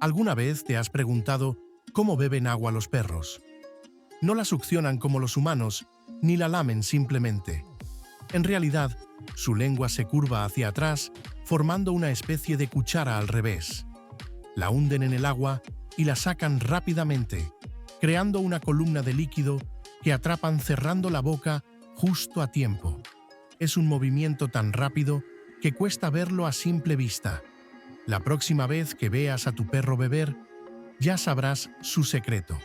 ¿Alguna vez te has preguntado cómo beben agua los perros? No la succionan como los humanos, ni la lamen simplemente. En realidad, su lengua se curva hacia atrás, formando una especie de cuchara al revés. La hunden en el agua y la sacan rápidamente, creando una columna de líquido que atrapan cerrando la boca justo a tiempo. Es un movimiento tan rápido que cuesta verlo a simple vista. La próxima vez que veas a tu perro beber, ya sabrás su secreto.